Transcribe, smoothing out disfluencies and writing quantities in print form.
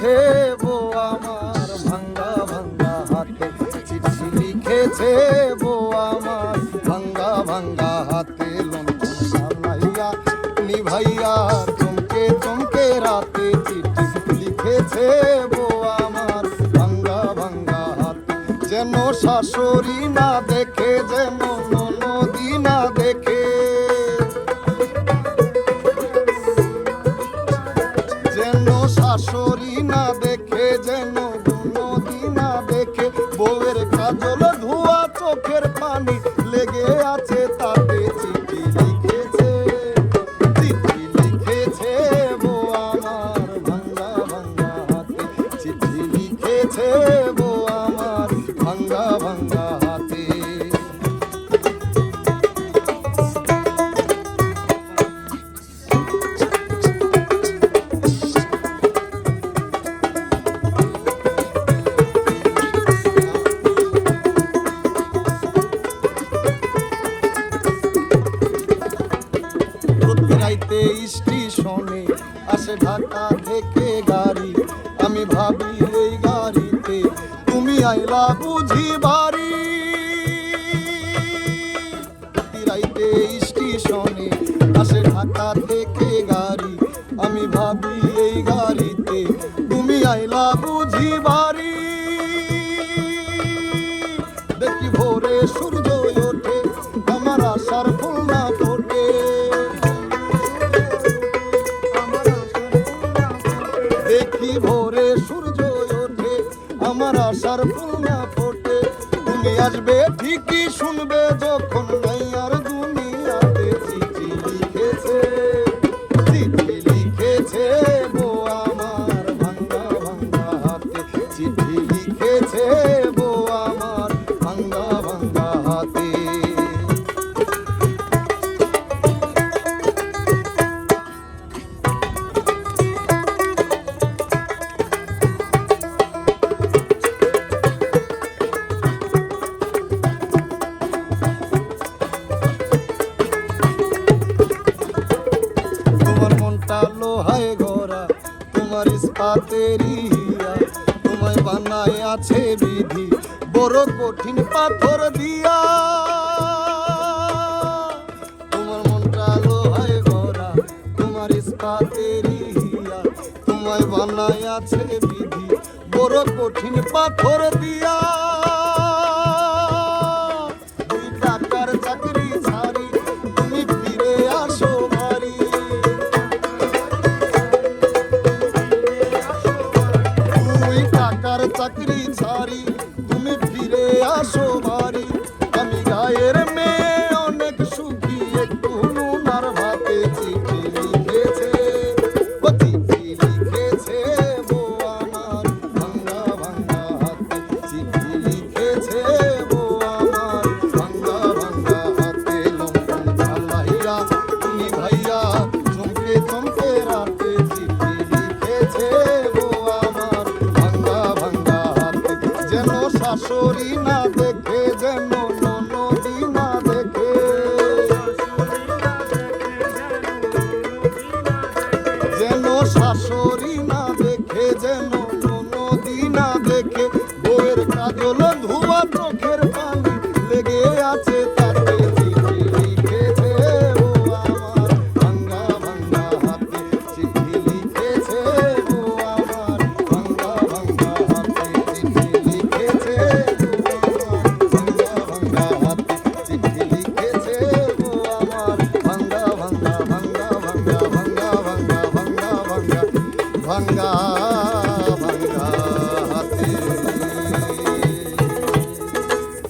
লিখেছে বউ আমার ভাঙ্গা ভাঙ্গা হাতে, চিঠি লিখেছে বউ আমার ভাঙ্গা ভাঙ্গা হাতে। লণ্ঠন সামলাইয়া নিভাইয়া চমকে চমকে রাতে, চিঠি লিখেছে বউ আমার ভাঙ্গা ভাঙ্গা হাতে। যেন শাশুড়ি না দেখে, যেন ননদি না দেখে, যেন শাশুড়ি না দেখে, যেন ননদি না দেখে। বউয়ের কাজল ধোয়া চোখের পানি লেগে আছে তাতে, চিঠি লিখেছে, চিঠি লিখেছে বউ আমার ভাঙ্গা ভাঙ্গা হাতে, চিঠি লিখেছে বউ আমার ভাঙ্গা ভাঙ্গা হাতে। রাইতে স্টেশনে আসে ঢাকা থেকে গাড়ি, আমি ভাবি এই গাড়িতে তুমি আইলা বুঝি বাড়ি। রাইতে স্টেশনে আসে ঢাকা থেকে গাড়ি, আমি ভাবি এই গাড়িতে তুমি আইলা বুঝি বাড়ি। দেখি ভোরে সূর্য ওঠে, আমার আশার ফুল না ফোটে, দেখি ভোরে সূর্য ওঠে, আমার আশার ফুল না ফোটে। তুমি আসবে ঠিকই শুনবে যখন নাই আর দুনিয়াতে। চিঠি লিখেছে, চিঠি লিখেছে বউ আমার ভাঙ্গা ভাঙ্গা হাতে, চিঠি লিখেছে বউ আমার ভাঙ্গা ভাঙ্গা হাতে। তোমার মনটা লোহায় গড়া, তোমার ইস্পাতের হিয়া, তোমায় বানায় আছে বিধি বড় কঠিন পাথর দিয়া। তোমার মনটা লোহায় গড়া, তোমার ইস্পাতের হিয়া, তোমায় বানায় আছে বিধি বড় কঠিন পাথর দিয়া। দুই টাকার চাকরি ছাড়ি তুমি ফিরে আসো বাড়ি, দুই টাকার চাকরি ছাড়ি তুমি ফিরে আসো বাড়ি। আমি গায়ের মেয়ে অনেক সুখী, একটু নুনার ভাতে। চিঠি লিখেছে, ও চিঠি লিখেছে বউ আমার ভাঙ্গা ভাঙ্গা হাতে, চিঠি লিখেছে বউ আমার ভাঙ্গা ভাঙ্গা হাতে। লণ্ঠন জ্বালাইয়া নিভাইয়া চমকে চমকে রাতে, চিঠি লিখেছে বউ আমার ভাঙ্গা ভাঙ্গা হাতে। যেন শাশুড়ি না দেখে, যেন ননদি না দেখে, যেন শাশুড়ি না দেখে, যেন ননদি না দেখে। বউয়ের কাজল ধোয়া চোখের পানি